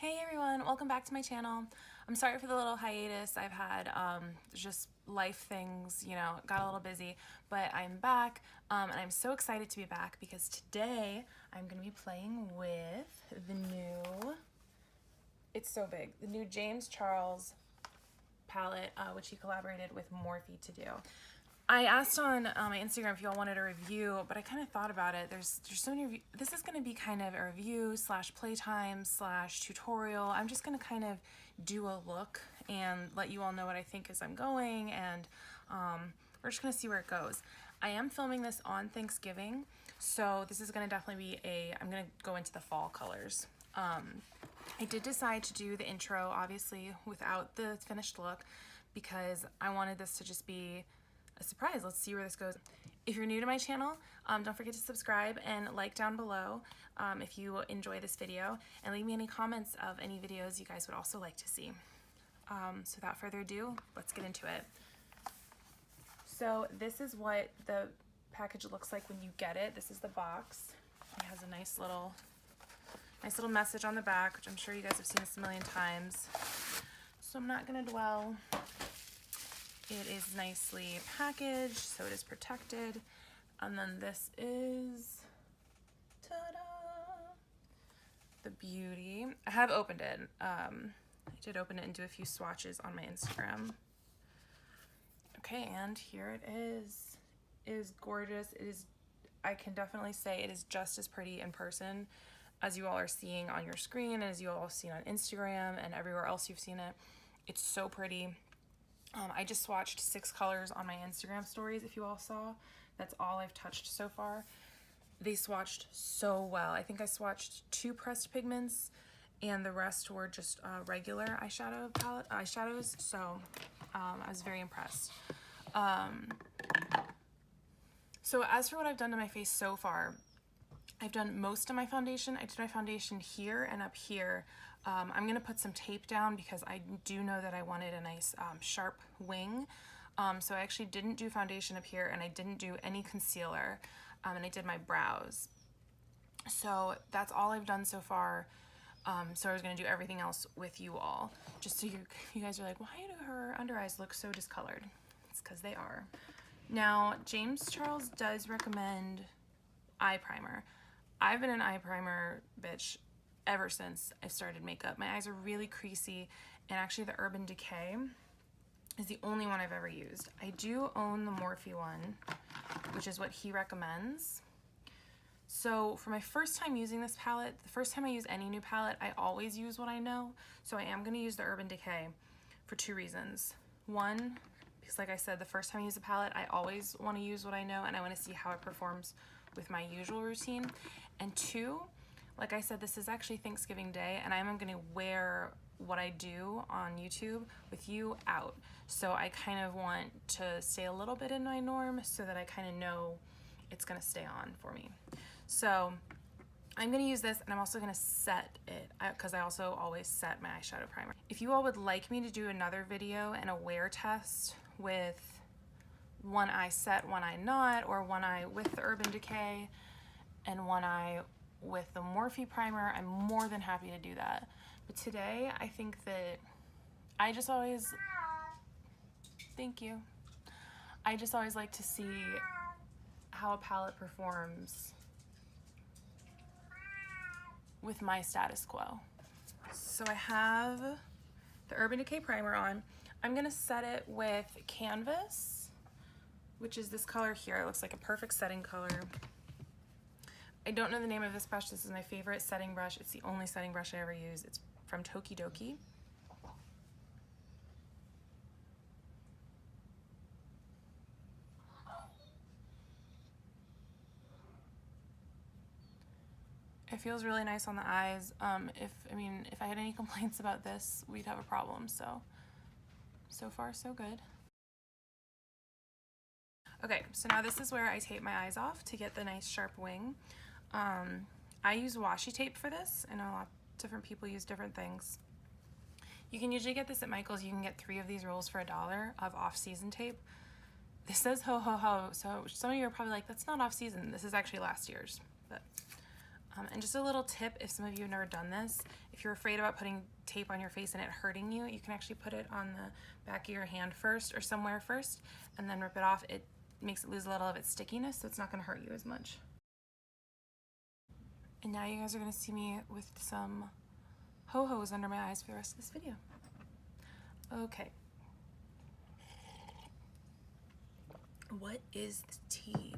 Hey everyone, welcome back to my channel. I'm sorry for the little hiatus I've had. Just life things, got a little busy, but I'm back, and I'm so excited to be back because today I'm going to be playing with the new, it's so big, the new James Charles palette, which he collaborated with Morphe to do. I asked on my Instagram if y'all wanted a review, but I kind of thought about it. There's so many this is going to be kind of a review slash playtime slash tutorial. I'm just going to kind of do a look and let you all know what I think as I'm going, and we're just going to see where it goes. I am filming this on Thanksgiving, so this is going to definitely be I'm going to go into the fall colors. I did decide to do the intro, obviously, without the finished look because I wanted this to just be a surprise. Let's see where this goes. If you're new to my channel, don't forget to subscribe and like down below if you enjoy this video, and leave me any comments of any videos you guys would also like to see. So without further ado, let's get into it. So this is what the package looks like when you get it. This is the box. It has a nice little message on the back, which I'm sure you guys have seen this a million times, so I'm not going to dwell. It is nicely packaged, so it is protected. And then this is, ta-da, the beauty. I have opened it. I did open it and do a few swatches on my Instagram. Okay, and here it is. It is gorgeous. It is, I can definitely say it is just as pretty in person as you all are seeing on your screen, and as you all have seen on Instagram and everywhere else you've seen it. It's so pretty. I just swatched 6 colors on my Instagram stories, if you all saw. That's all I've touched so far. They swatched so well. I think I swatched 2 pressed pigments, and the rest were just regular eyeshadows, so I was very impressed. So as for what I've done to my face so far, I've done most of my foundation. I did my foundation here and up here. I'm going to put some tape down because I do know that I wanted a nice sharp wing. So I actually didn't do foundation up here, and I didn't do any concealer, and I did my brows. So that's all I've done so far. So I was going to do everything else with you all. Just so you guys are like, why do her under eyes look so discolored? It's because they are. Now, James Charles does recommend eye primer. I've been an eye primer bitch ever since I started makeup. My eyes are really creasy, and actually the Urban Decay is the only one I've ever used. I do own the Morphe one, which is what he recommends. So for my first time using this palette, the first time I use any new palette, I always use what I know. So I am going to use the Urban Decay for 2 reasons. One, because like I said, the first time I use a palette, I always want to use what I know, and I want to see how it performs with my usual routine. And 2, like I said, this is actually Thanksgiving Day, and I'm going to wear what I do on YouTube with you out. So I kind of want to stay a little bit in my norm so that I kind of know it's going to stay on for me. So I'm going to use this, and I'm also going to set it because I also always set my eyeshadow primer. If you all would like me to do another video and a wear test with one eye set, one eye not, or one eye with the Urban Decay and one eye with the Morphe primer, I'm more than happy to do that. But today, I think that I just always, thank you. I just always like to see how a palette performs with my status quo. So I have the Urban Decay primer on. I'm gonna set it with Canvas, which is this color here. It looks like a perfect setting color. I don't know the name of this brush. This is my favorite setting brush. It's the only setting brush I ever use. It's from Tokidoki. It feels really nice on the eyes. If I had any complaints about this, we'd have a problem. So far so good. Okay, so now this is where I tape my eyes off to get the nice sharp wing. I use washi tape for this. I know a lot of different people use different things. You can usually get this at Michael's. You can get 3 of these rolls for $1 of off-season tape. This says ho ho ho, so some of you are probably like, that's not off-season. This is actually last year's. But And just a little tip, if some of you have never done this, if you're afraid about putting tape on your face and it hurting you, you can actually put it on the back of your hand first or somewhere first, and then rip it off. It makes it lose a little of its stickiness, so it's not gonna hurt you as much. And now you guys are gonna see me with some ho-hos under my eyes for the rest of this video. Okay. What is the tea?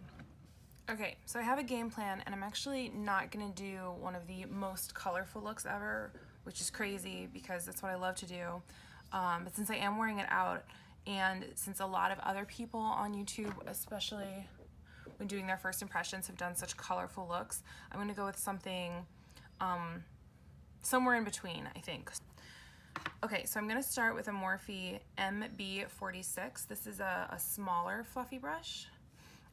Okay, so I have a game plan, and I'm actually not gonna do one of the most colorful looks ever, which is crazy because that's what I love to do. But since I am wearing it out, and since a lot of other people on YouTube, especially when doing their first impressions, have done such colorful looks, I'm gonna go with something somewhere in between, I think. Okay, so I'm gonna start with a Morphe MB46. This is a smaller fluffy brush.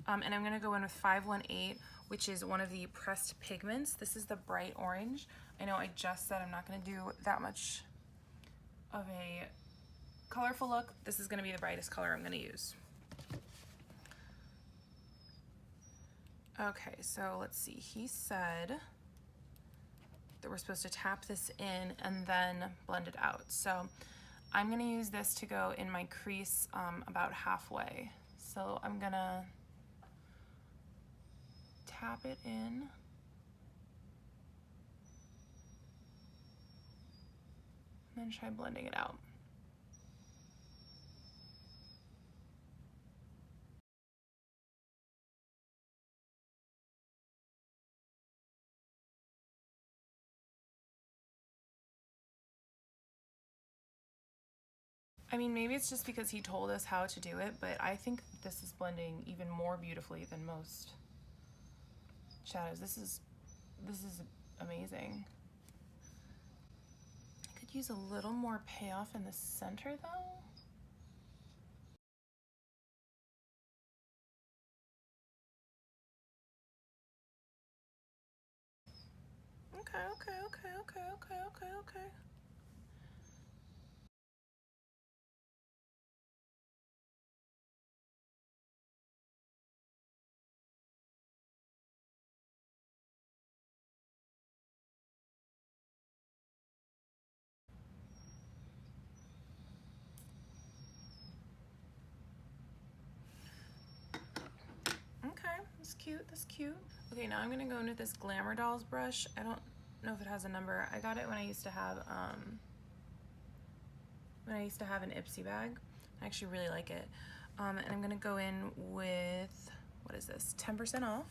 And I'm gonna go in with 518, which is one of the pressed pigments. This is the bright orange. I know I just said I'm not gonna do that much of a colorful look. This is gonna be the brightest color I'm gonna use. Okay, so let's see. He said that we're supposed to tap this in and then blend it out. So I'm gonna use this to go in my crease about halfway. So I'm gonna tap it in, and then try blending it out. I mean, maybe it's just because he told us how to do it, but I think this is blending even more beautifully than most shadows. This is amazing. I could use a little more payoff in the center though. Okay. That's cute. Okay, now I'm gonna go into this Glamour Dolls brush. I don't know if it has a number. I got it when I used to have an Ipsy bag. I actually really like it. And I'm gonna go in with, what is this, 10% off,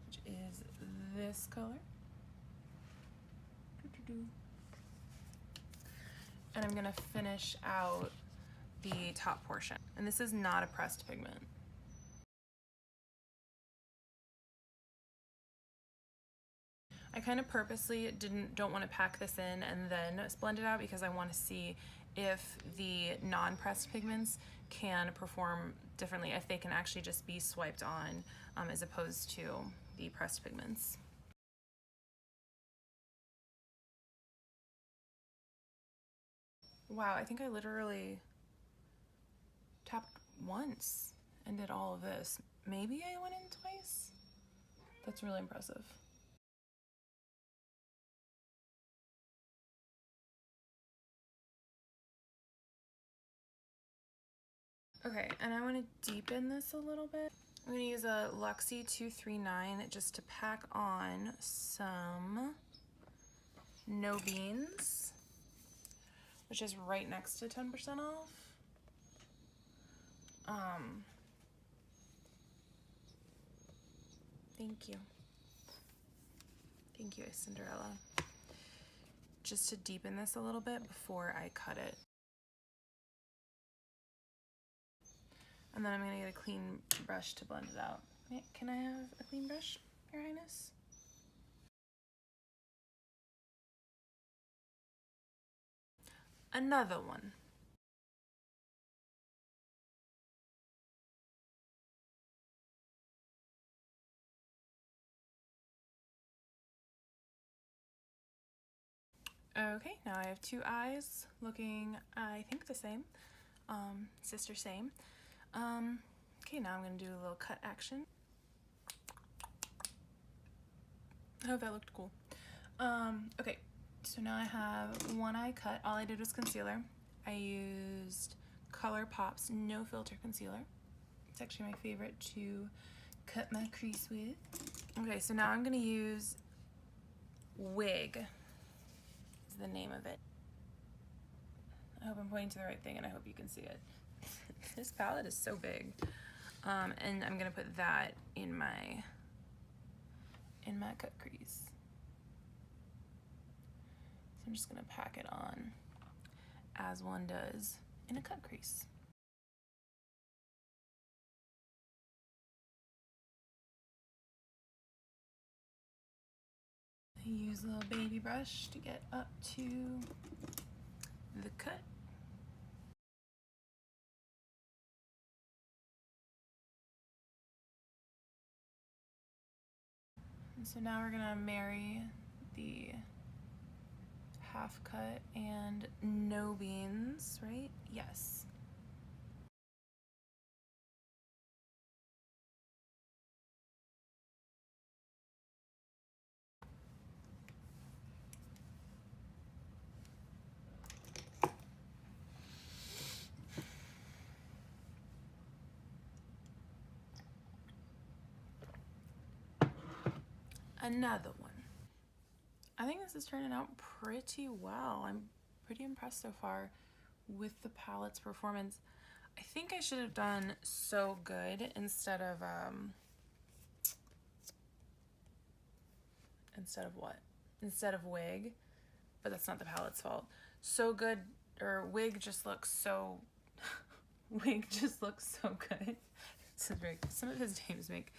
which is this color. And I'm gonna finish out the top portion. And this is not a pressed pigment. I kind of purposely don't want to pack this in and then blend it out because I want to see if the non-pressed pigments can perform differently, if they can actually just be swiped on as opposed to the pressed pigments. Wow, I think I literally tapped once and did all of this. Maybe I went in twice? That's really impressive. Okay, and I want to deepen this a little bit. I'm going to use a Luxie 239 just to pack on some No Beans, which is right next to 10% off. Thank you. Thank you, Cinderella. Just to deepen this a little bit before I cut it. And then I'm gonna get a clean brush to blend it out. Can I have a clean brush, Your Highness? Another one. Okay, now I have two eyes looking, I think, the same. Sister same. Okay, now I'm gonna do a little cut action. I hope that looked cool. Okay, so now I have one eye cut. All I did was concealer. I used ColourPop's No Filter Concealer. It's actually my favorite to cut my crease with. Okay, so now I'm gonna use Wig, is the name of it. I hope I'm pointing to the right thing and I hope you can see it. This palette is so big. And I'm gonna put that in my cut crease. So I'm just gonna pack it on as one does in a cut crease. I use a little baby brush to get up to the cut. And so now we're gonna marry the half cut and no beans, right? Yes. Another one. I think this is turning out pretty well. I'm pretty impressed so far with the palette's performance. I think I should have done So Good instead of what? Instead of Wig, but that's not the palette's fault. So Good, or Wig just looks so Wig just looks so good. Some of his names make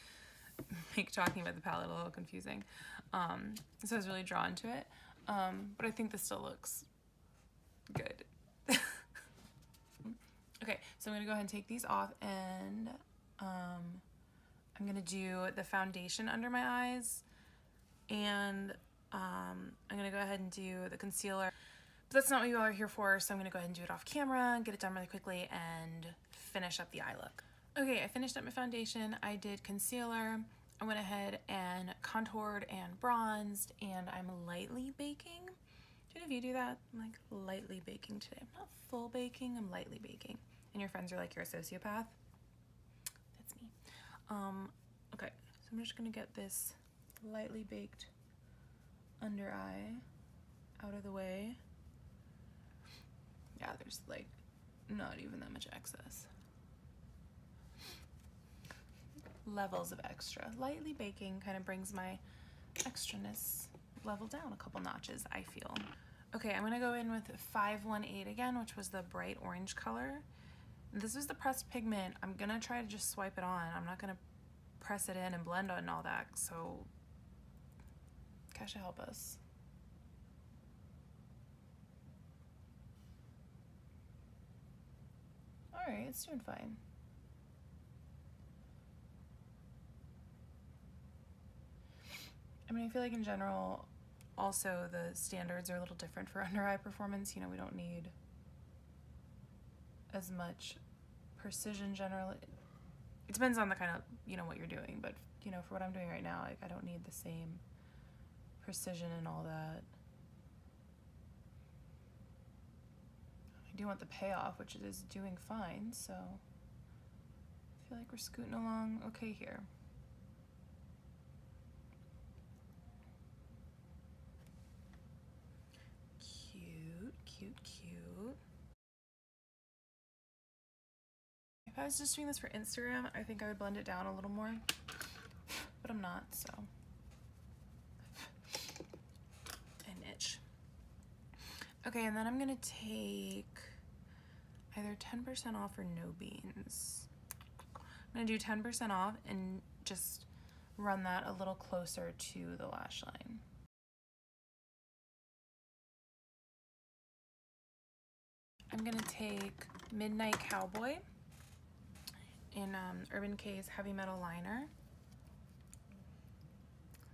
talking about the palette a little confusing. So I was really drawn to it. But I think this still looks good. Okay, so I'm gonna go ahead and take these off, and I'm gonna do the foundation under my eyes, and I'm gonna go ahead and do the concealer. But that's not what you all are here for, so I'm gonna go ahead and do it off camera, get it done really quickly, and finish up the eye look. Okay, I finished up my foundation. I did concealer. I went ahead and contoured and bronzed, and I'm lightly baking. Do any of you do that? I'm like lightly baking today. I'm not full baking, I'm lightly baking. And your friends are like, you're a sociopath? That's me. Okay, so I'm just gonna get this lightly baked under eye out of the way. Yeah, there's like not even that much excess. Levels of extra. Lightly baking kind of brings my extraness level down a couple notches, I feel. Okay, I'm gonna go in with 518 again, which was the bright orange color. This is the pressed pigment. I'm gonna try to just swipe it on. I'm not gonna press it in and blend and all that, so Kesha, help us. All right, it's doing fine. I mean, I feel like in general, also the standards are a little different for under eye performance. You know, we don't need as much precision generally. It depends on the kind of, you know, what you're doing, but you know, for what I'm doing right now, I don't need the same precision and all that. I do want the payoff, which it is doing fine, so I feel like we're scooting along okay here. Cute, cute, cute. If I was just doing this for Instagram, I think I would blend it down a little more, but I'm not, so. An itch. Okay, and then I'm gonna take either 10% off or no beans. I'm gonna do 10% off and just run that a little closer to the lash line. I'm gonna take Midnight Cowboy in Urban K's Heavy Metal Liner.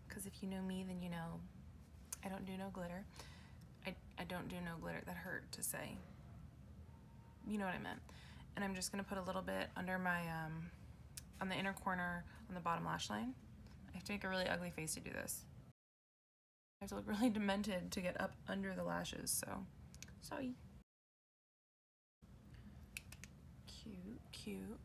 Because if you know me, then you know I don't do no glitter. I don't do no glitter. That hurt to say. You know what I meant. And I'm just gonna put a little bit under my, on the inner corner on the bottom lash line. I have to make a really ugly face to do this. I have to look really demented to get up under the lashes, so sorry. Cute, cute.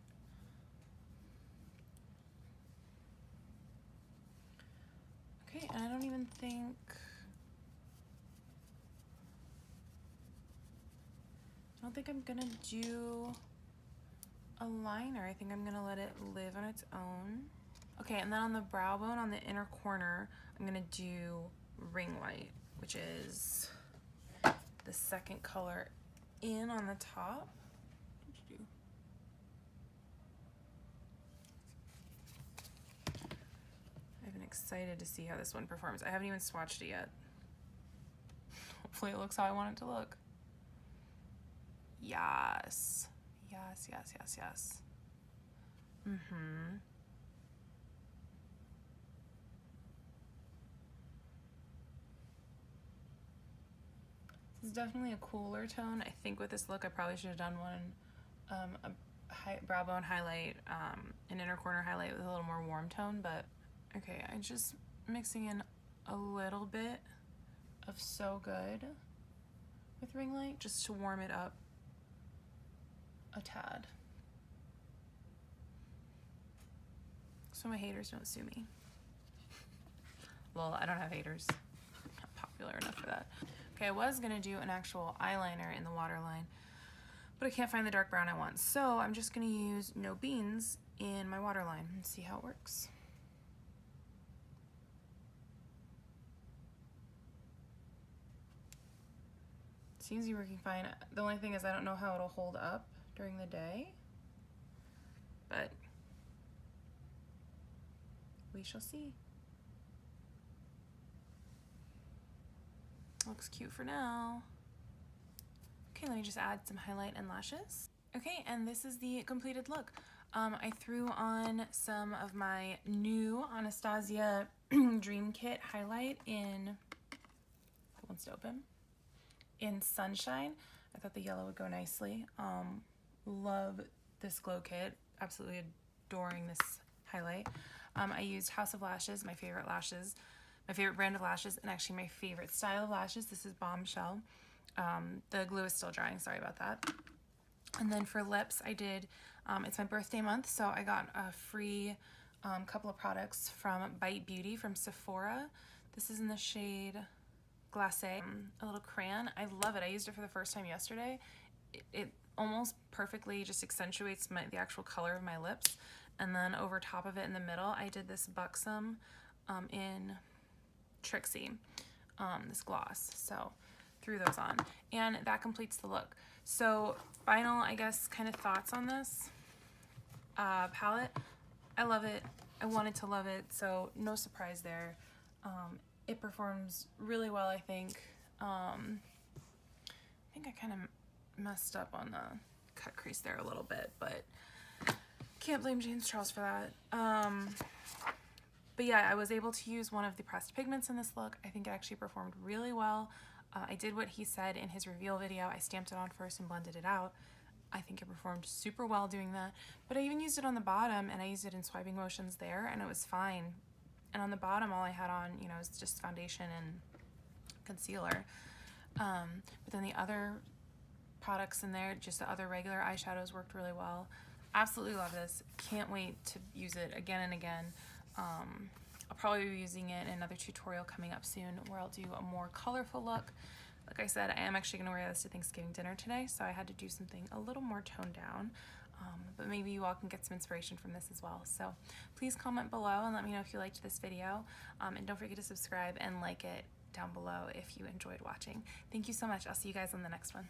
Okay, and I don't even think... I don't think I'm gonna do a liner. I think I'm gonna let it live on its own. Okay, and then on the brow bone, on the inner corner, I'm gonna do ring light, which is the second color in on the top. I've been excited to see how this one performs. I haven't even swatched it yet. Hopefully it looks how I want it to look. Yes. Yes, yes, yes, yes. Mm-hmm. This is definitely a cooler tone. I think with this look, I probably should have done one, a brow bone highlight, an inner corner highlight with a little more warm tone, but okay, I'm just mixing in a little bit of So Good with ring light just to warm it up a tad. So my haters don't sue me. Well, I don't have haters. I'm not popular enough for that. Okay, I was gonna do an actual eyeliner in the waterline, but I can't find the dark brown I want. So I'm just gonna use No Beans in my waterline and see how it works. Seems to be working fine. The only thing is I don't know how it'll hold up during the day, but we shall see. Looks cute for now. Okay, let me just add some highlight and lashes. Okay, and this is the completed look. I threw on some of my new Anastasia Dream Kit highlight in, that wants to open, in Sunshine. I thought the yellow would go nicely. Love this glow kit, absolutely adoring this highlight. I used House of Lashes, my favorite lashes, my favorite brand of lashes, and actually my favorite style of lashes. This is Bombshell. The glue is still drying, sorry about that. And then for lips, I did, it's my birthday month, so I got a free couple of products from Bite Beauty from Sephora. This is in the shade Glacé, a little crayon. I love it. I used it for the first time yesterday. It almost perfectly just accentuates the actual color of my lips. And then over top of it in the middle, I did this Buxom in Trixie, this gloss. So threw those on, and that completes the look. So final, I guess, kind of thoughts on this palette. I love it. I wanted to love it, so no surprise there. It performs really well, I think. I kind of messed up on the cut crease there a little bit, but can't blame James Charles for that. But yeah, I was able to use one of the pressed pigments in this look. I think it actually performed really well. I did what he said in his reveal video. I stamped it on first and blended it out. I think it performed super well doing that. But I even used it on the bottom, and I used it in swiping motions there, and it was fine. And on the bottom, all I had on, you know, was just foundation and concealer. But then the other products in there, just the other regular eyeshadows, worked really well. Absolutely love this. Can't wait to use it again and again. I'll probably be using it in another tutorial coming up soon where I'll do a more colorful look. Like I said, I am actually going to wear this to Thanksgiving dinner today, so I had to do something a little more toned down. But maybe you all can get some inspiration from this as well. So please comment below and let me know if you liked this video. And don't forget to subscribe and like it down below if you enjoyed watching. Thank you so much. I'll see you guys on the next one.